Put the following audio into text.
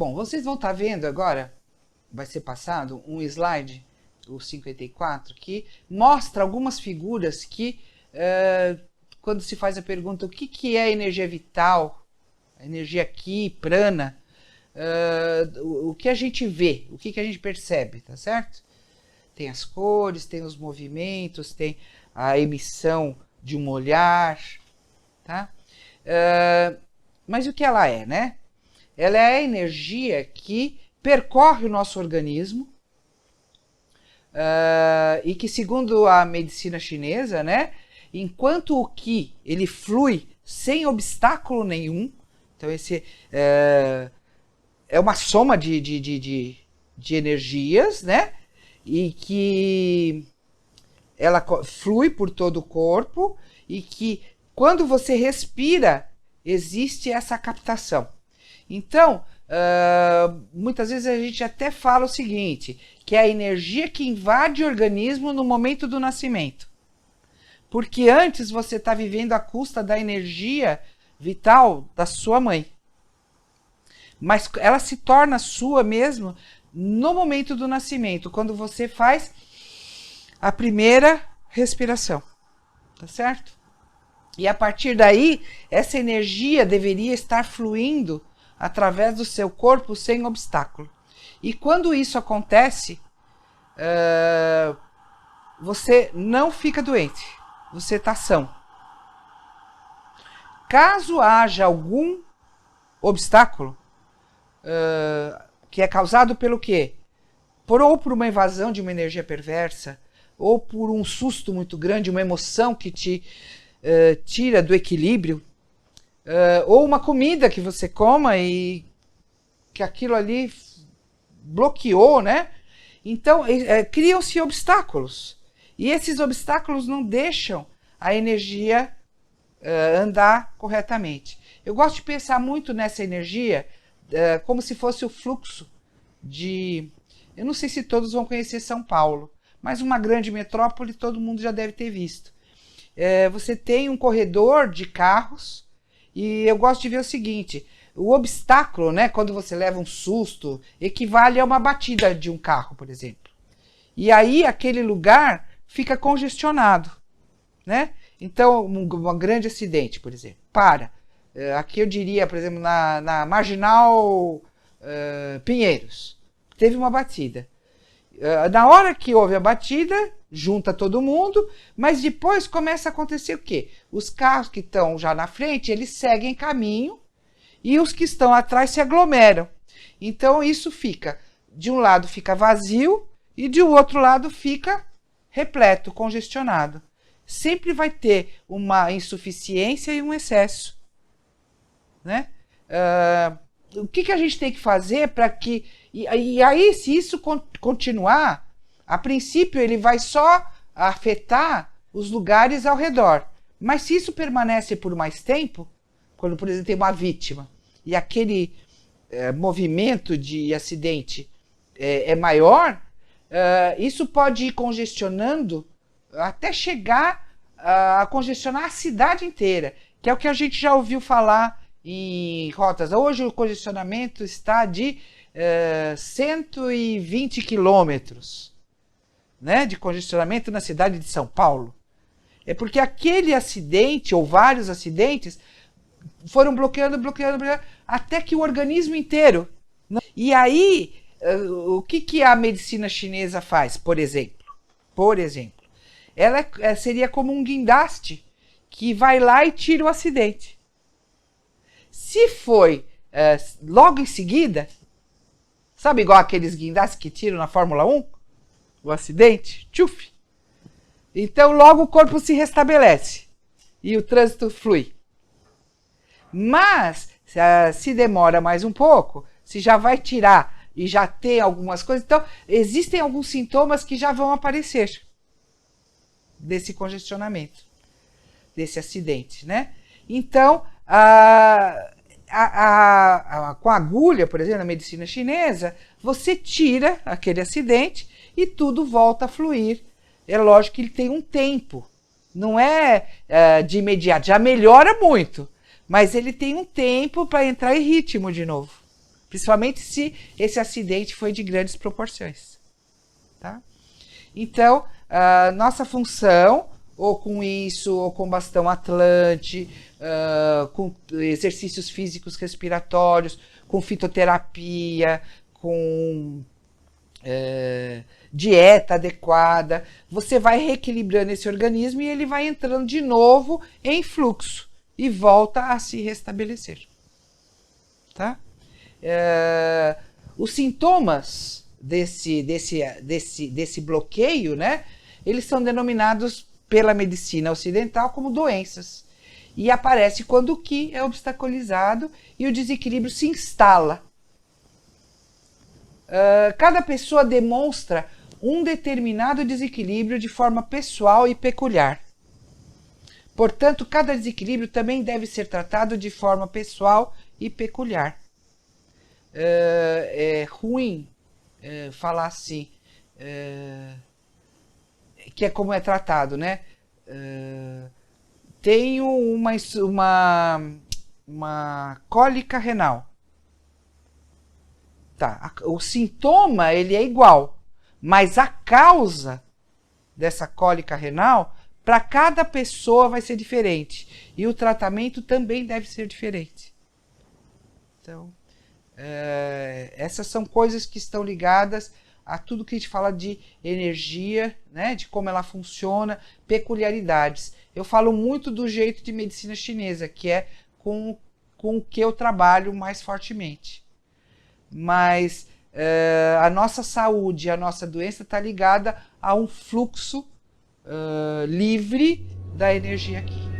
Bom, vocês vão estar vendo agora, vai ser passado um slide, o 54, que mostra algumas figuras que, quando se faz a pergunta o que é energia vital, energia Ki, prana, o que a gente vê, o que a gente percebe, tá certo? Tem as cores, tem os movimentos, tem a emissão de um olhar, tá? Mas o que ela é, né? Ela é a energia que percorre o nosso organismo e que, segundo a medicina chinesa, né, enquanto o Qi ele flui sem obstáculo nenhum, então esse é uma soma de energias, né, e que ela flui por todo o corpo e que quando você respira existe essa captação. Então, muitas vezes a gente até fala o seguinte, que é a energia que invade o organismo no momento do nascimento. Porque antes você está vivendo à custa da energia vital da sua mãe. Mas ela se torna sua mesmo no momento do nascimento, quando você faz a primeira respiração. Tá certo? E a partir daí, essa energia deveria estar fluindo através do seu corpo sem obstáculo. E quando isso acontece, você não fica doente, você está são. Caso haja algum obstáculo, que é causado pelo quê? Ou por uma invasão de uma energia perversa, ou por um susto muito grande, uma emoção que te tira do equilíbrio, ou uma comida que você coma e que aquilo ali bloqueou, né? Então, criam-se obstáculos. E esses obstáculos não deixam a energia andar corretamente. Eu gosto de pensar muito nessa energia como se fosse o fluxo de... Eu não sei se todos vão conhecer São Paulo, mas uma grande metrópole todo mundo já deve ter visto. Você tem um corredor de carros e eu gosto de ver o seguinte, o obstáculo, né, quando você leva um susto, equivale a uma batida de um carro, por exemplo. E aí aquele lugar fica congestionado, né? Então, um grande acidente, por exemplo, aqui eu diria, por exemplo, na Marginal Pinheiros, teve uma batida. Na hora que houve a batida, junta todo mundo, mas depois começa a acontecer o quê? Os carros que estão já na frente, eles seguem caminho e os que estão atrás se aglomeram. Então isso fica, de um lado fica vazio e de outro lado fica repleto, congestionado. Sempre vai ter uma insuficiência e um excesso, né? O que a gente tem que fazer para que... E aí, se isso continuar, a princípio ele vai só afetar os lugares ao redor. Mas se isso permanece por mais tempo, quando, por exemplo, tem uma vítima, e aquele movimento de acidente é maior, isso pode ir congestionando até chegar a congestionar a cidade inteira, que é o que a gente já ouviu falar em rotas. Hoje o congestionamento está de 120 quilômetros, né, de congestionamento na cidade de São Paulo. É porque aquele acidente, ou vários acidentes, foram bloqueando, até que o organismo inteiro... E aí, o que a medicina chinesa faz, por exemplo? Ela seria como um guindaste que vai lá e tira o acidente. Se foi logo em seguida, sabe igual aqueles guindastes que tiram na Fórmula 1? O acidente, tchuf! Então logo o corpo se restabelece e o trânsito flui. Mas se demora mais um pouco, se já vai tirar e já tem algumas coisas, então existem alguns sintomas que já vão aparecer desse congestionamento, desse acidente, né? Então, com a agulha, por exemplo, na medicina chinesa, você tira aquele acidente e tudo volta a fluir. É lógico que ele tem um tempo, não é de imediato, já melhora muito, mas ele tem um tempo para entrar em ritmo de novo, Principalmente se esse acidente foi de grandes proporções. Tá? Então, a nossa função, ou com isso, ou com bastão Atlante, com exercícios físicos respiratórios, com fitoterapia, com dieta adequada, você vai reequilibrando esse organismo e ele vai entrando de novo em fluxo e volta a se restabelecer. Tá? Os sintomas desse bloqueio, né, eles são denominados pela medicina ocidental como doenças. E aparece quando o Qi é obstaculizado e o desequilíbrio se instala. Cada pessoa demonstra um determinado desequilíbrio de forma pessoal e peculiar. Portanto, cada desequilíbrio também deve ser tratado de forma pessoal e peculiar. É ruim falar assim, que é como é tratado, né? Tenho uma cólica renal. Tá, o sintoma ele é igual, mas a causa dessa cólica renal para cada pessoa vai ser diferente e o tratamento também deve ser diferente. Então, essas são coisas que estão ligadas a tudo que a gente fala de energia, né, de como ela funciona, peculiaridades. Eu falo muito do jeito de medicina chinesa, que é com o que eu trabalho mais fortemente. Mas a nossa saúde, a nossa doença está ligada a um fluxo livre da energia aqui.